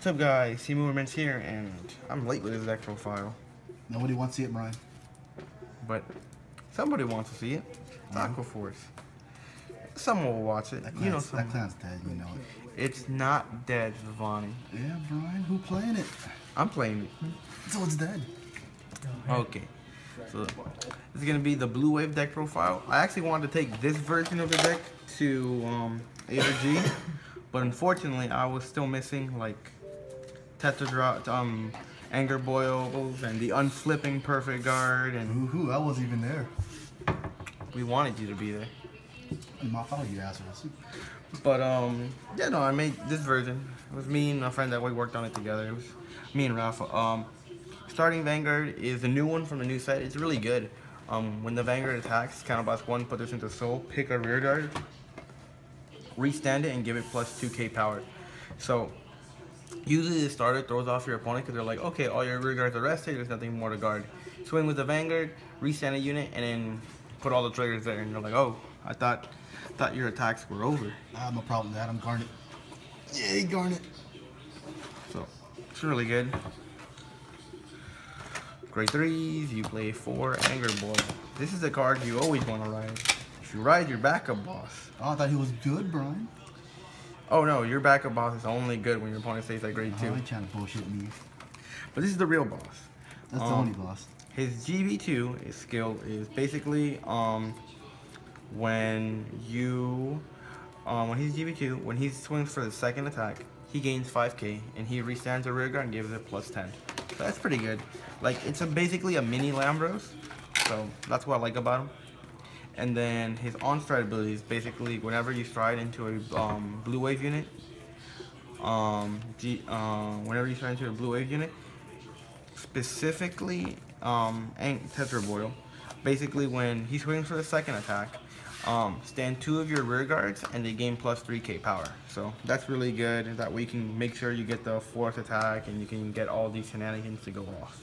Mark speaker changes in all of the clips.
Speaker 1: What's up, guys? C Movements here, and I'm late with this deck profile,
Speaker 2: Nobody wants to see it, Brian.
Speaker 1: but somebody wants to see it. It's Aqua Force. Someone will watch it.
Speaker 2: That clan's dead, you know it.
Speaker 1: It's not dead, Vivani.
Speaker 2: Yeah, Brian, who playing it?
Speaker 1: I'm playing it.
Speaker 2: So it's dead.
Speaker 1: Okay, so this is gonna be the Bluewave deck profile. I actually wanted to take this version of the deck to A or G, but unfortunately, I was still missing like Anger Boils and the Unflipping Perfect Guard, and
Speaker 2: I wasn't even there.
Speaker 1: we wanted you to be there.
Speaker 2: I thought you assholes.
Speaker 1: But yeah, no, I made this version. It was me and a friend that we worked on it together. It was me and Rafa. Starting Vanguard is a new one from the new set. It's really good. When the Vanguard attacks, counterblast 1, put this into soul, pick a rear guard, restand it, and give it plus 2k power. So usually the starter throws off your opponent because they're like, okay, all your rear guards are rested, there's nothing more to guard. Swing with the Vanguard, restand a unit, and then put all the triggers there, and you're like, oh, I thought your attacks were over.
Speaker 2: I have no problem with that. I'm Garnet. Yay, Garnet.
Speaker 1: So it's really good. Grade 3s, you play 4 Anger Boy. This is a card you always want to ride. If you ride your backup boss.
Speaker 2: Oh, I thought he was good, Brian.
Speaker 1: Oh no, your backup boss is only good when your opponent stays at grade 2.
Speaker 2: Oh, you're trying to bullshit me.
Speaker 1: But this is the real boss.
Speaker 2: That's the only boss.
Speaker 1: His GB2, his skill is basically when he's GB2, when he swings for the second attack, he gains 5k and he restands a rear guard and gives it plus 10. So that's pretty good. Like, it's basically a mini Lambros, so that's what I like about him. And then his on-stride ability is basically whenever you stride into a Bluewave unit, specifically Tetra Boil, basically when he swings for the second attack, stand 2 of your rear guards and they gain plus 3k power. So that's really good. That way you can make sure you get the 4th attack and you can get all these shenanigans to go off.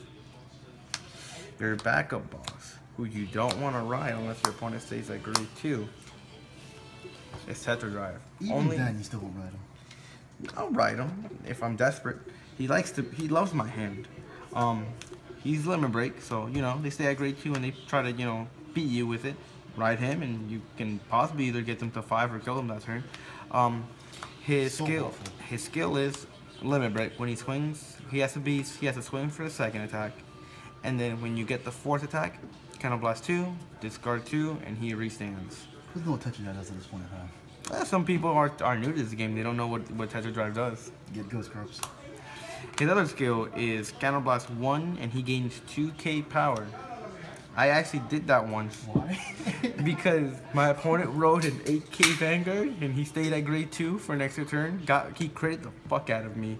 Speaker 1: Your backup boss, who you don't want to ride unless your opponent stays at grade 2, is Tetra Drive.
Speaker 2: Even then, you still won't ride him.
Speaker 1: I'll ride him if I'm desperate. He loves my hand. He's Limit Break, so you know they stay at grade 2 and they try to beat you with it. Ride him and you can possibly either get them to 5 or kill them that turn. His skill is Limit Break. When he swings, he has to swing for the second attack, and then when you get the 4th attack, counterblast 2, discard 2, and he restands.
Speaker 2: Who's no Tetra Drive does at this point in time?
Speaker 1: Some people are new to this game. They don't know what Tetra Drive does.
Speaker 2: Get Ghost Corpse.
Speaker 1: His other skill is counterblast 1, and he gains 2k power. I actually did that once.
Speaker 2: Why?
Speaker 1: Because my opponent rode an 8k Vanguard and he stayed at grade 2 for an extra turn. He critted the fuck out of me.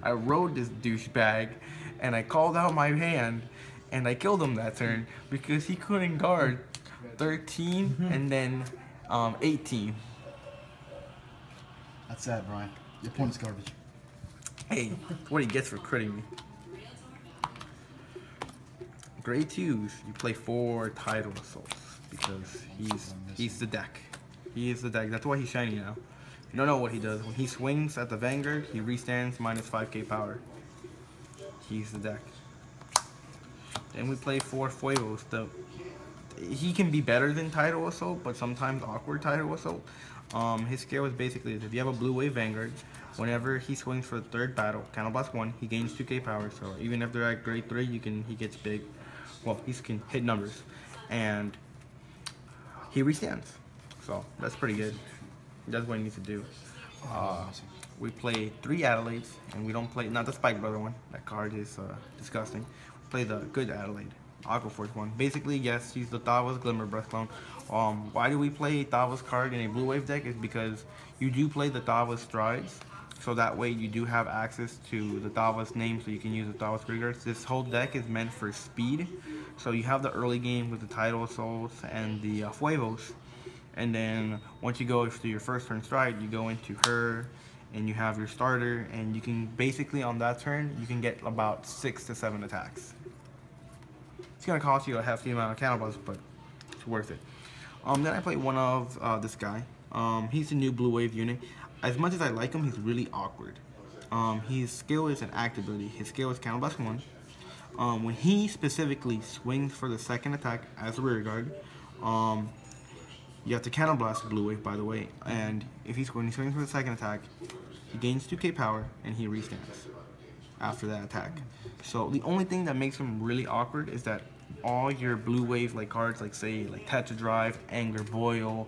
Speaker 1: I rode this douchebag and I called out my hand and I killed him that turn because he couldn't guard 13 and then 18.
Speaker 2: That's sad, Brian. Your opponent's garbage.
Speaker 1: Hey, that's what he gets for critting me. Grade 2s, you play 4 Tidal Assaults because he's the deck. He is the deck. That's why he's shiny now. You don't know what he does. When he swings at the Vanguard, he restands minus 5k power. He's the deck. Then we play 4 Fuegos. He can be better than Tidal Assault, but sometimes awkward Tidal Assault. His skill is basically if you have a Bluewave Vanguard, whenever he swings for the 3rd battle, counterblast 1, he gains 2k power. So even if they're at grade 3, he gets big. Well, he can hit numbers, and he restands. So that's pretty good. That's what he needs to do. We play 3 Adelaides, and we don't play, not the Spike Brother one. That card is disgusting. We play the good Adelaide, Aqua Force one. Basically, yes, he's the Tava's Glimmer Breath clone. Why do we play Tava's card in a Bluewave deck? Is because you do play the Tava's Strides. So that way you do have access to the Tava's name, so you can use the Tava's triggers. This whole deck is meant for speed. So you have the early game with the Tidal Assaults and the Fuegos. And then once you go to your first turn stride, you go into her and you have your starter. And you can basically on that turn, you can get about 6 to 7 attacks. It's going to cost you a hefty amount of counterblast, but it's worth it. Then I play one of this guy. He's a new Bluewave unit. As much as I like him, he's really awkward. His skill is an active ability. His skill is Counterblast 1. When he specifically swings for the second attack as a rear guard, you have to Counterblast Bluewave, by the way. And if when he swings for the second attack, he gains 2k power and he restands after that attack. So the only thing that makes him really awkward is that all your Bluewave like cards, like say like Tetra Drive, Anger Boil,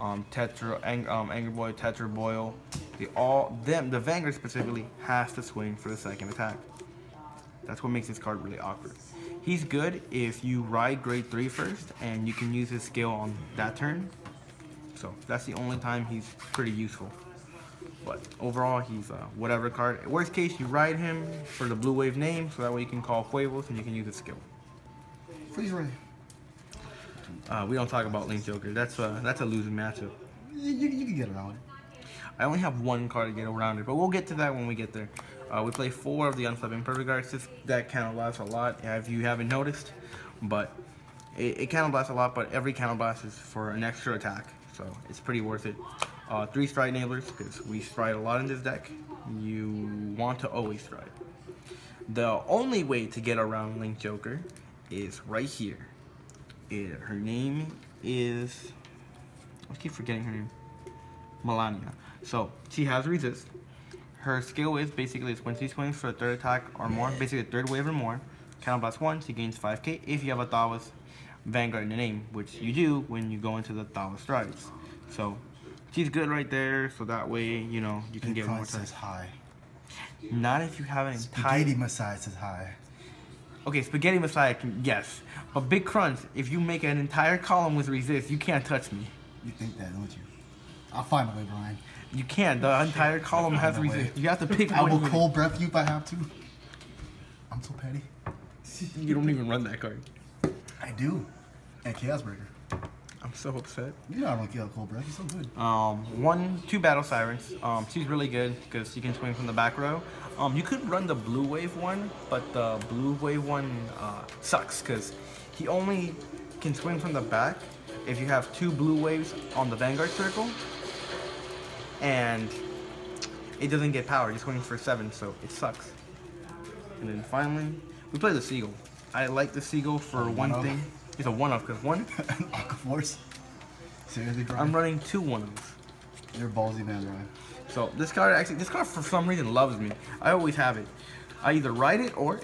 Speaker 1: Anger Boil, Tetra Boil, the Vanguard specifically has to swing for the second attack. That's what makes this card really awkward. He's good if you ride grade 3 first and you can use his skill on that turn. So that's the only time he's pretty useful. But overall, he's whatever card. Worst case, you ride him for the Bluewave name, so that way you can call Huevos and you can use his skill.
Speaker 2: Freeze ready.
Speaker 1: We don't talk about Link Joker. That's a losing matchup.
Speaker 2: You can get around it.
Speaker 1: I only have one card to get around it, but we'll get to that when we get there. We play 4 of the Unflipping Perfect Guards. This deck counterblast a lot, if you haven't noticed, but it counterblasts a lot, but every counterblast is for an extra attack, so it's pretty worth it. 3 stride enablers, because we stride a lot in this deck. You want to always stride. The only way to get around Link Joker is right here. Her name is, I keep forgetting her name, Melania. So she has resist. Her skill is basically when she swings for a third attack or more, basically a third wave or more, Counterblast 1, she gains 5k if you have a Thawas Vanguard in the name, which you do when you go into the Thawas strides. So she's good right there, so that way, you know, you can get more time.
Speaker 2: Says high.
Speaker 1: Not if you have an entire...
Speaker 2: Spaghetti Messiah says high.
Speaker 1: Okay, Spaghetti Messiah can, yes. But Big Crunch, if you make an entire column with resist, you can't touch me.
Speaker 2: You think that, don't you? I'll find a way, Brian.
Speaker 1: You can't. The entire column has resist. You have to pick one.
Speaker 2: I will cold breath you if I have to. I'm so petty.
Speaker 1: You don't even run that card.
Speaker 2: I do. And Chaos Breaker.
Speaker 1: I'm so upset.
Speaker 2: You know I don't get cold breath. You're so good.
Speaker 1: 2 Battle Sirens. She's really good because she can swing from the back row. You could run the Bluewave one, but the Bluewave one sucks because he only can swing from the back if you have 2 Bluewaves on the Vanguard circle, and it doesn't get power. You're swinging for 7, so it sucks. And then finally, we play the Seagull. I like the Seagull for one thing. It's a one-off because one.
Speaker 2: Aqua Force. Seriously, Brian?
Speaker 1: I'm running 2 one-offs.
Speaker 2: You're a ballsy man, Brian.
Speaker 1: So this card for some reason loves me. I always have it. I either ride it or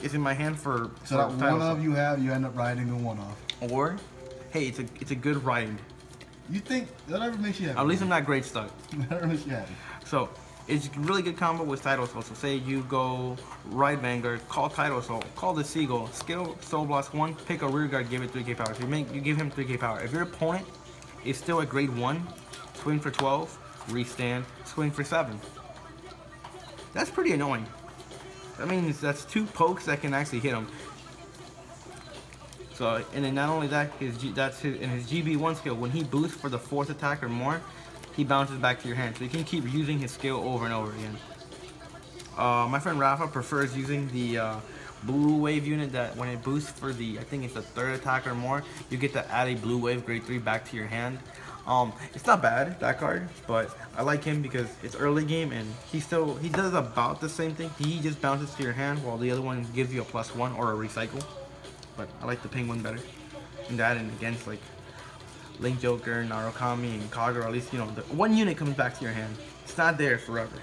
Speaker 1: it's in my hand for.
Speaker 2: So that one-off you have, you end up riding the one-off.
Speaker 1: Or, hey, it's a good ride.
Speaker 2: You think that ever makes you happy?
Speaker 1: At least I'm not great stuck.
Speaker 2: That ever makes you happy.
Speaker 1: So it's a really good combo with Tidal Soul. So say you go ride Vanguard, call Tidal Soul, call the Seagull, skill Soul Blast 1, pick a rear guard, give it 3k power. So you give him 3k power. If your opponent is still at grade 1, swing for 12, restand, swing for 7. That's pretty annoying. That means that's 2 pokes that can actually hit him. So, and then not only that, in his GB1 skill, when he boosts for the 4th attack or more, he bounces back to your hand. So you can keep using his skill over and over again. My friend Rafa prefers using the Bluewave unit that when it boosts for the, I think it's the 3rd attack or more, you get to add a Bluewave grade 3 back to your hand. It's not bad, that card, but I like him because it's early game and he does about the same thing. He just bounces to your hand while the other one gives you a +1 or a recycle. But I like the Penguin better. And that and against like Link Joker, Narukami, and Kagura, at least, you know, the 1 unit comes back to your hand. It's not there forever.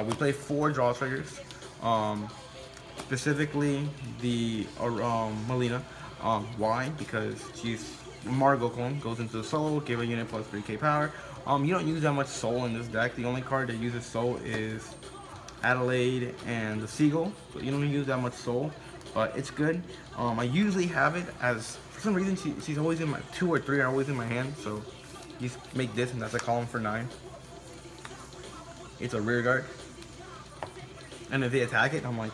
Speaker 1: We play 4 draw triggers. Specifically the Melina. Why? Because she's Margot clone, goes into the soul, give a unit plus 3k power. You don't use that much soul in this deck. The only card that uses soul is Adelaide and the Seagull. So you don't use that much soul, but it's good. I usually have it as, for some reason, she's always in my, 2 or 3 are always in my hand. So you just make this and that's a column for 9. It's a rear guard. And if they attack it, I'm like,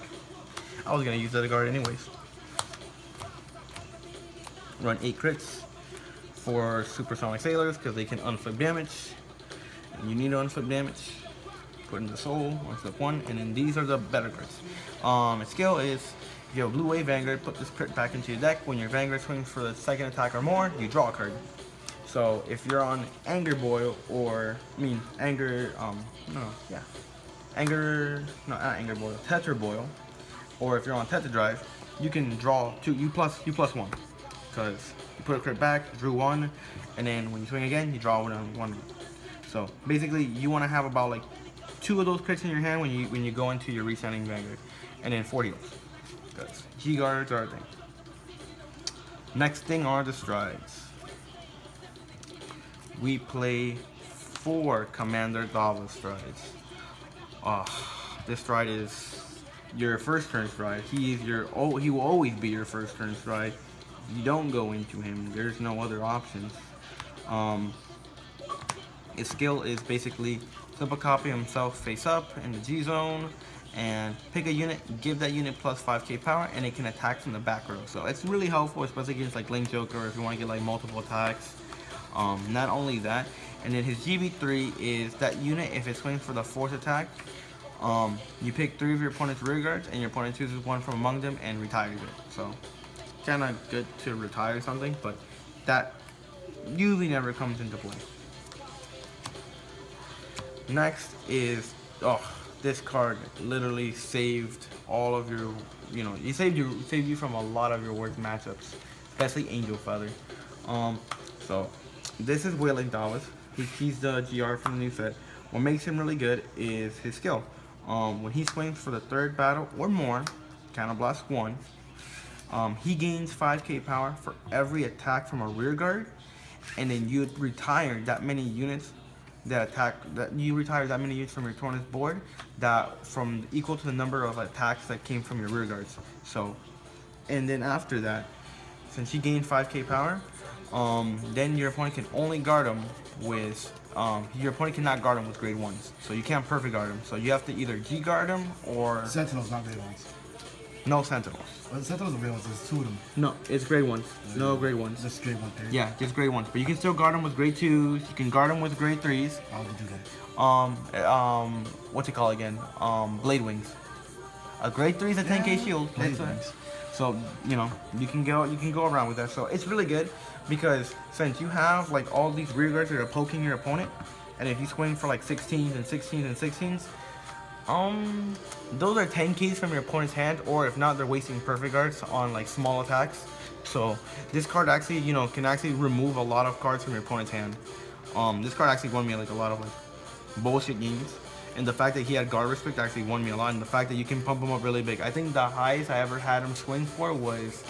Speaker 1: I was gonna use that guard anyways. Run 8 crits for Supersonic Sailors because they can unflip damage. And you need to unflip damage. Put in the soul, unflip 1, and then these are the better crits. Its skill is, if you have a Bluewave Vanguard, put this crit back into your deck. When your Vanguard swings for the 2nd attack or more, you draw a card. So if you're on Anger Boil or Anger, not Anger Boil, Tetra Boil, or if you're on Tetra Drive, you can draw two. You plus one, because you put a crit back, drew one, and then when you swing again, you draw one. So basically, you want to have about like 2 of those crits in your hand when you go into your Resetting Vanguard, and then 4 heals, because G guards are a thing. Next thing are the strides. We play 4 Commander Dava strides. This stride is your first turn stride. He will always be your first turn stride. You don't go into him. There's no other options. His skill is basically simple copy himself face up in the G zone and pick a unit, give that unit plus 5k power, and it can attack from the back row. So it's really helpful, especially against like Link Joker, or if you want to get like multiple attacks. Not only that, and then his GB3 is that unit, if it swings for the 4th attack, you pick 3 of your opponent's rear guards, and your opponent chooses 1 from among them and retires it. So kind of good to retire something, but that usually never comes into play. Next is, this card literally saved all of your, it saved you from a lot of your worst matchups, especially Angel Feather. So this is Wailing Dallas. He's the GR from the new set. What makes him really good is his skill. When he swings for the 3rd battle or more, Counterblast 1, he gains 5k power for every attack from a rear guard, and then you retire that many units from your opponent's board from equal to the number of attacks that came from your rear guards. So, and then after that, since you gain 5k power, then your opponent can only guard him with, your opponent cannot guard him with grade 1s. So you can't perfect guard him. So you have to either G guard him or...
Speaker 2: Sentinels, not grade 1s.
Speaker 1: No Sentinels.
Speaker 2: Well, Sentinels are grade 1s, there's 2 of them.
Speaker 1: No, it's grade 1s. No grade 1s.
Speaker 2: Just grade 1, period.
Speaker 1: Yeah, just grade 1s. But you can still guard them with grade 2s. You can guard them with grade 3s.
Speaker 2: How would you do that?
Speaker 1: What's it called again? Blade Wings. A grade 3 is a 10k shield.
Speaker 2: Blade Wings.
Speaker 1: So, you can go around with that. So it's really good because since you have like all these rear guards that are poking your opponent, and if you swing for like 16s and 16s and 16s, those are 10Ks from your opponent's hand, or if not, they're wasting perfect guards on like small attacks. So this card actually, can actually remove a lot of cards from your opponent's hand. This card actually won me like a lot of like bullshit games, and the fact that he had guard respect actually won me a lot, and the fact that you can pump him up really big. I think the highest I ever had him swing for was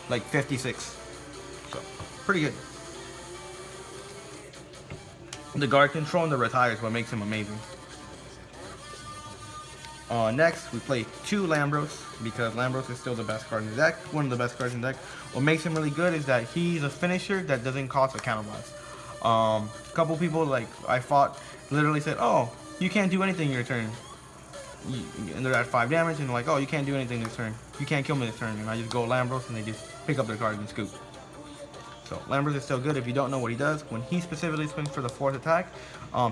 Speaker 1: like 56. So pretty good. The guard control and the retire is what makes him amazing. Next, we play 2 Lambros, because Lambros is still the best card in the deck, one of the best cards in the deck. What makes him really good is that he's a finisher that doesn't cost a counterblast. A couple people like I fought literally said, oh, you can't do anything your turn. And they're at 5 damage, and they're like, oh, you can't do anything this turn. You can't kill me this turn. And I just go Lambros, and they just pick up their card and scoop. So Lambros is still good if you don't know what he does. When he specifically swings for the 4th attack,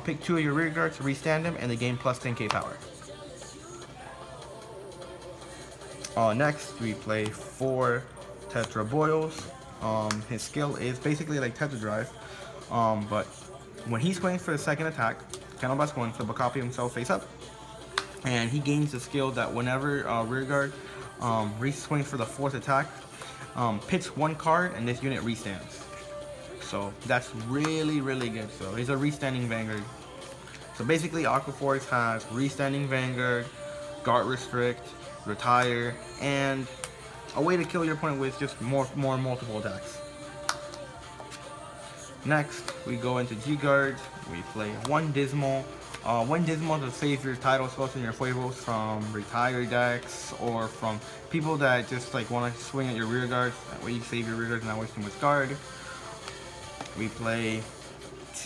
Speaker 1: pick 2 of your rear guards, restand him, and they gain plus 10k power. Next, we play 4 Tetra Boils. His skill is basically like Tetra Drive, but when he swings for the 2nd attack, Counterblast 1, flip a copy of himself face up, and he gains the skill that whenever rear guard swings for the 4th attack, pits 1 card and this unit restands. So that's really, really good. So he's a restanding Vanguard. So basically, Aquaforce has restanding Vanguard, guard restrict, retire, and a way to kill your opponent with just more multiple attacks. Next, we go into G guards. We play 1 Dismal. 1 Dismal to save your title spells and your fuegos from retired decks, or from people that just like want to swing at your rear guards. That way you save your rear guards and not waste too much guard. We play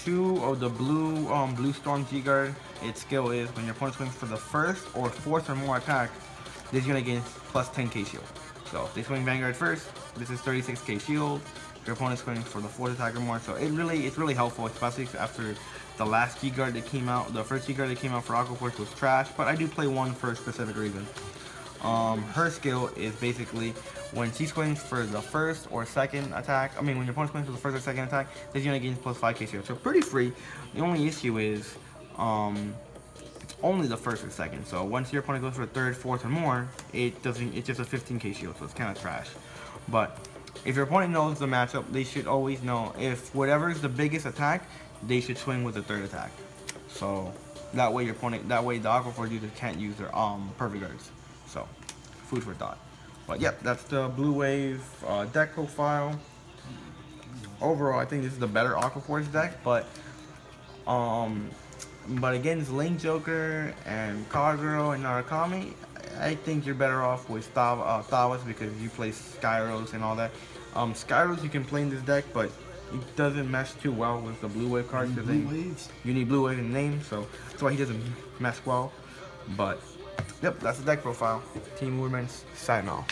Speaker 1: 2 of the Blue Storm G guard. Its skill is when your opponent swings for the 1st or 4th or more attack, this unit gains plus 10k shield. So if they swing Vanguard first, this is 36k shield. Your opponent swings for the 4th attack or more. So it's really helpful, especially after the last G guard that came out. The first G guard that came out for Aquaforce was trash, but I do play 1 for a specific reason. Her skill is basically when she swings for the first or second attack. I mean, when your opponent swings for the first or second attack, then you're gonna gain plus 5 KCO. So pretty free. The only issue is, it's only the first or second. So once your opponent goes for the third, fourth, or more, it doesn't. It's just a 15 KCO. So it's kind of trash. But if your opponent knows the matchup, they should always know if whatever is the biggest attack, they should swing with the third attack. So that way your opponent, that way the Aqua Force users can't use their perfect guards. So food for thought. But yep, that's the Bluewave deck profile. Overall, I think this is the better Aqua Force deck, but against Link Joker and Kagero and Narukami, I think you're better off with Thawas because you play Skyros and all that. Skyros you can play in this deck, but it doesn't mesh too well with the Bluewave cards because you need Bluewave in the name, so that's why he doesn't mesh well. But yep, that's the deck profile. Team Movements signing off.